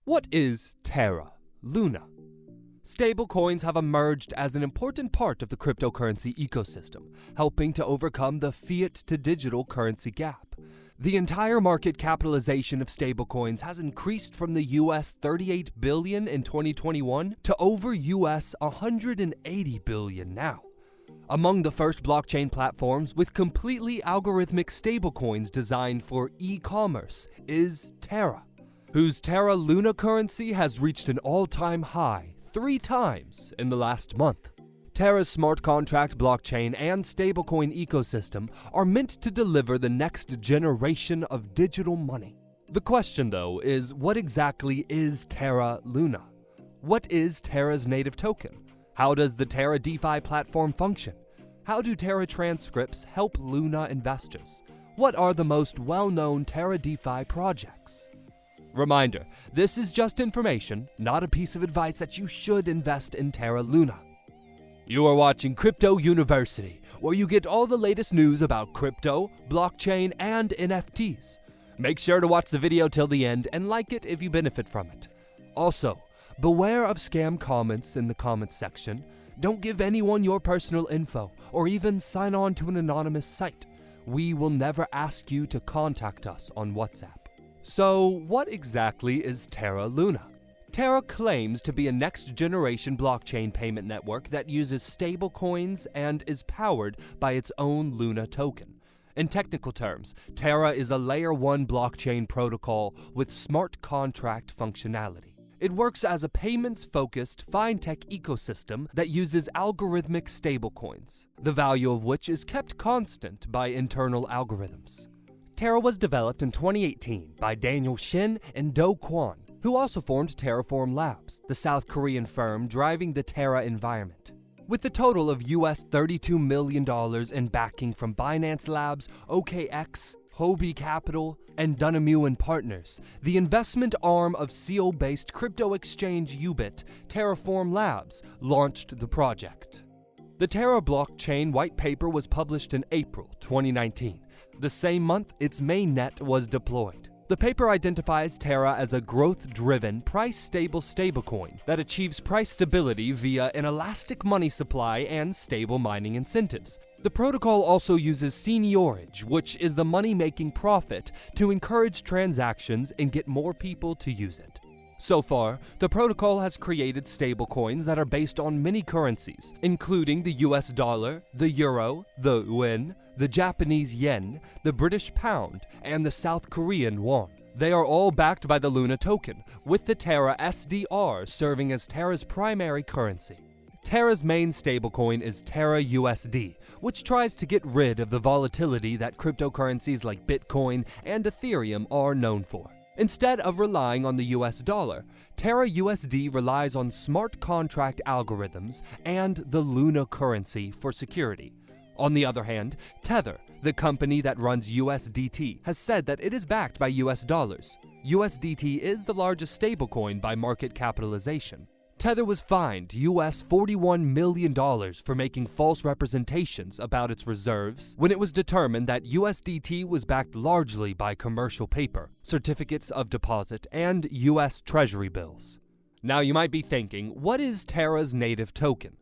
What is Terra LUNA? Stablecoins have emerged as an important part of the cryptocurrency ecosystem, helping to overcome the fiat-to-digital currency gap. The entire market capitalization of stablecoins has increased from the US $38 billion in 2021 to over US $180 billion now. Among the first blockchain platforms with completely algorithmic stablecoins designed for e-commerce is Terra, whose Terra LUNA currency has reached an all-time high 3 times in the last month. Terra's smart contract blockchain and stablecoin ecosystem are meant to deliver the next generation of digital money. The question, though, is what exactly is Terra LUNA? What is Terra's native token? How does the Terra DeFi platform function? How do Terra transcripts help Luna investors? What are the most well-known Terra DeFi projects? Reminder, this is just information, not a piece of advice that you should invest in Terra LUNA. You are watching Crypto University, where you get all the latest news about crypto, blockchain, and NFTs. Make sure to watch the video till the end and like it if you benefit from it. Also, beware of scam comments in the comments section. Don't give anyone your personal info or even sign on to an anonymous site. We will never ask you to contact us on WhatsApp. So, what exactly is Terra LUNA? Terra claims to be a next-generation blockchain payment network that uses stablecoins and is powered by its own Luna token. In technical terms, Terra is a Layer 1 blockchain protocol with smart contract functionality. It works as a payments-focused fintech ecosystem that uses algorithmic stablecoins, the value of which is kept constant by internal algorithms. Terra was developed in 2018 by Daniel Shin and Do Kwon, who also formed Terraform Labs, the South Korean firm driving the Terra environment. With a total of US $32 million in backing from Binance Labs, OKX, Hobie Capital, and Dunamu & Partners, the investment arm of SEAL-based crypto exchange Ubit, Terraform Labs, launched the project. The Terra blockchain white paper was published in April 2019. The same month, its mainnet was deployed. The paper identifies Terra as a growth-driven, price-stable stablecoin that achieves price stability via an elastic money supply and stable mining incentives. The protocol also uses Seigniorage, which is the money-making profit, to encourage transactions and get more people to use it. So far, the protocol has created stablecoins that are based on many currencies, including the US dollar, the euro, the yuan, the Japanese yen, the British pound, and the South Korean won. They are all backed by the Luna token, with the Terra SDR serving as Terra's primary currency. Terra's main stablecoin is Terra USD, which tries to get rid of the volatility that cryptocurrencies like Bitcoin and Ethereum are known for. Instead of relying on the US dollar, Terra USD relies on smart contract algorithms and the Luna currency for security. On the other hand, Tether, the company that runs USDT, has said that it is backed by US dollars. USDT is the largest stablecoin by market capitalization. Tether was fined US $41 million for making false representations about its reserves when it was determined that USDT was backed largely by commercial paper, certificates of deposit, and US Treasury bills. Now you might be thinking, what is Terra's native token?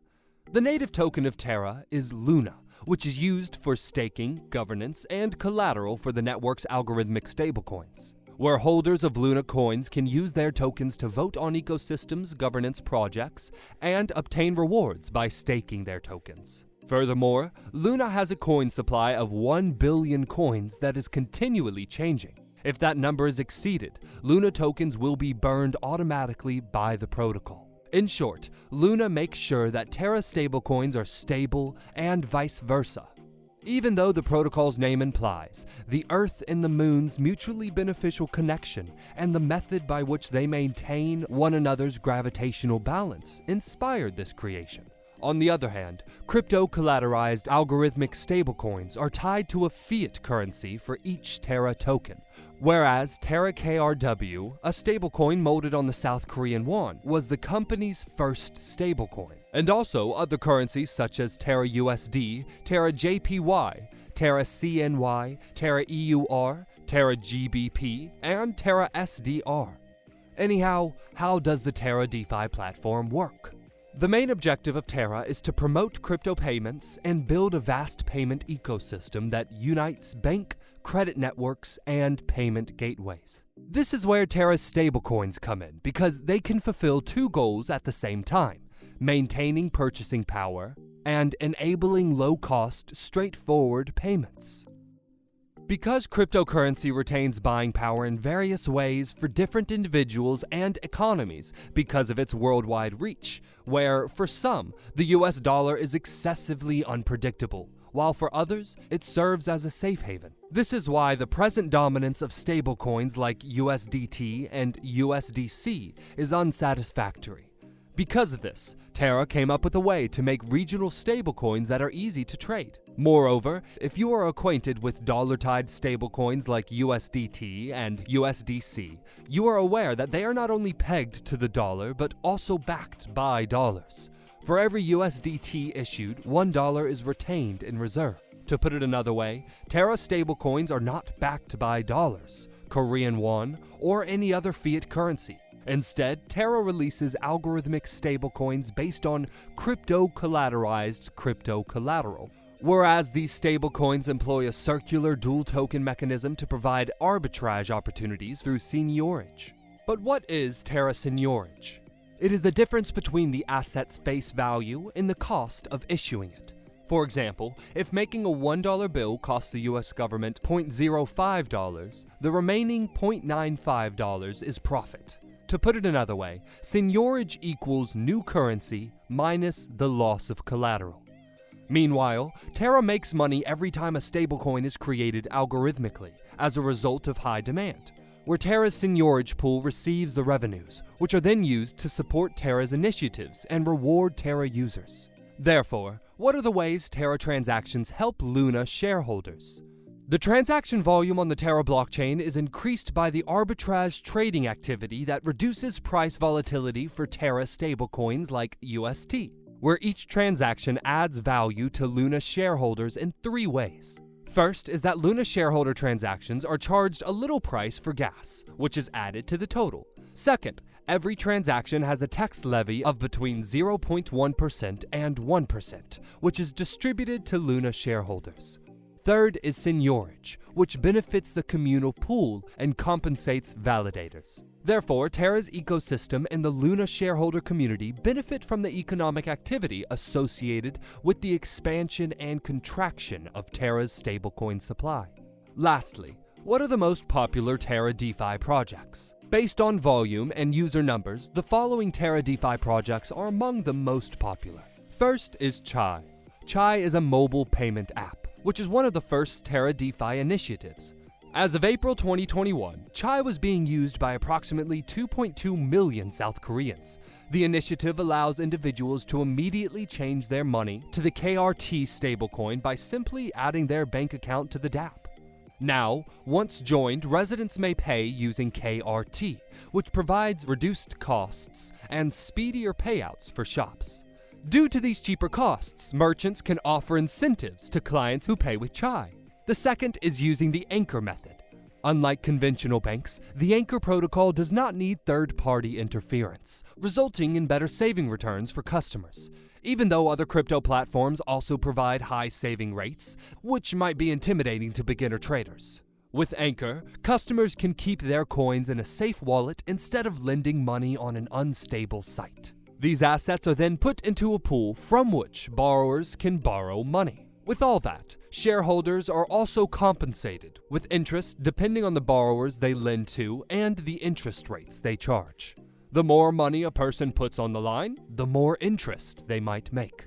The native token of Terra is Luna, which is used for staking, governance, and collateral for the network's algorithmic stablecoins, where holders of Luna coins can use their tokens to vote on ecosystems, governance projects, and obtain rewards by staking their tokens. Furthermore, Luna has a coin supply of 1 billion coins that is continually changing. If that number is exceeded, Luna tokens will be burned automatically by the protocol. In short, Luna makes sure that Terra stablecoins are stable and vice versa. Even though the protocol's name implies, the Earth and the Moon's mutually beneficial connection and the method by which they maintain one another's gravitational balance inspired this creation. On the other hand, crypto-collateralized algorithmic stablecoins are tied to a fiat currency for each Terra token, whereas Terra KRW, a stablecoin molded on the South Korean won, was the company's first stablecoin. And also other currencies such as Terra USD, Terra JPY, Terra CNY, Terra EUR, Terra GBP, and Terra SDR. Anyhow, how does the Terra DeFi platform work? The main objective of Terra is to promote crypto payments and build a vast payment ecosystem that unites bank, credit networks, and payment gateways. This is where Terra's stablecoins come in because they can fulfill two goals at the same time: maintaining purchasing power and enabling low-cost, straightforward payments. Because cryptocurrency retains buying power in various ways for different individuals and economies because of its worldwide reach, where for some, the US dollar is excessively unpredictable, while for others, it serves as a safe haven. This is why the present dominance of stablecoins like USDT and USDC is unsatisfactory. Because of this, Terra came up with a way to make regional stablecoins that are easy to trade. Moreover, if you are acquainted with dollar-tied stablecoins like USDT and USDC, you are aware that they are not only pegged to the dollar but also backed by dollars. For every USDT issued, $1 is retained in reserve. To put it another way, Terra stablecoins are not backed by dollars, Korean won, or any other fiat currency. Instead, Terra releases algorithmic stablecoins based on crypto-collateralized crypto collateral. Whereas these stablecoins employ a circular dual-token mechanism to provide arbitrage opportunities through Seigniorage. But what is Terra Seigniorage? It is the difference between the asset's face value and the cost of issuing it. For example, if making a $1 bill costs the US government $0.05, the remaining $0.95 is profit. To put it another way, Seigniorage equals new currency minus the loss of collateral. Meanwhile, Terra makes money every time a stablecoin is created algorithmically as a result of high demand, where Terra's Seigniorage pool receives the revenues, which are then used to support Terra's initiatives and reward Terra users. Therefore, what are the ways Terra transactions help Luna shareholders? The transaction volume on the Terra blockchain is increased by the arbitrage trading activity that reduces price volatility for Terra stablecoins like UST, where each transaction adds value to Luna shareholders in three ways. First is that Luna shareholder transactions are charged a little price for gas, which is added to the total. Second, every transaction has a tax levy of between 0.1% and 1%, which is distributed to Luna shareholders. Third is Seigniorage, which benefits the communal pool and compensates validators. Therefore, Terra's ecosystem and the Luna shareholder community benefit from the economic activity associated with the expansion and contraction of Terra's stablecoin supply. Lastly, what are the most popular Terra DeFi projects? Based on volume and user numbers, the following Terra DeFi projects are among the most popular. First is Chai. Chai is a mobile payment app, which is one of the first Terra DeFi initiatives. As of April 2021, Chai was being used by approximately 2.2 million South Koreans. The initiative allows individuals to immediately change their money to the KRT stablecoin by simply adding their bank account to the dApp. Now, once joined, residents may pay using KRT, which provides reduced costs and speedier payouts for shops. Due to these cheaper costs, merchants can offer incentives to clients who pay with Chai. The second is using the Anchor method. Unlike conventional banks, the Anchor protocol does not need third-party interference, resulting in better saving returns for customers. Even though other crypto platforms also provide high saving rates, which might be intimidating to beginner traders. With Anchor, customers can keep their coins in a safe wallet instead of lending money on an unstable site. These assets are then put into a pool from which borrowers can borrow money. With all that, shareholders are also compensated with interest depending on the borrowers they lend to and the interest rates they charge. The more money a person puts on the line, the more interest they might make.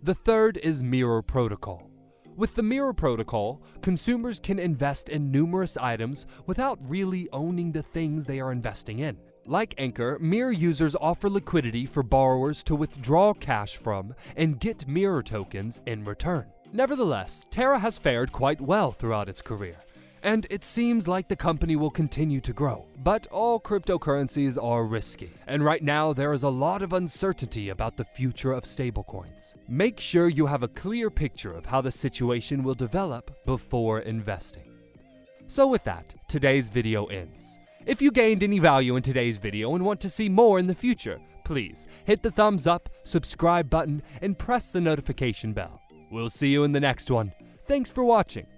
The third is Mirror Protocol. With the Mirror Protocol, consumers can invest in numerous items without really owning the things they are investing in. Like Anchor, Mirror users offer liquidity for borrowers to withdraw cash from and get Mirror tokens in return. Nevertheless, Terra has fared quite well throughout its career, and it seems like the company will continue to grow. But all cryptocurrencies are risky, and right now there is a lot of uncertainty about the future of stablecoins. Make sure you have a clear picture of how the situation will develop before investing. So with that, today's video ends. If you gained any value in today's video and want to see more in the future, please hit the thumbs up, subscribe button, and press the notification bell. We'll see you in the next one. Thanks for watching.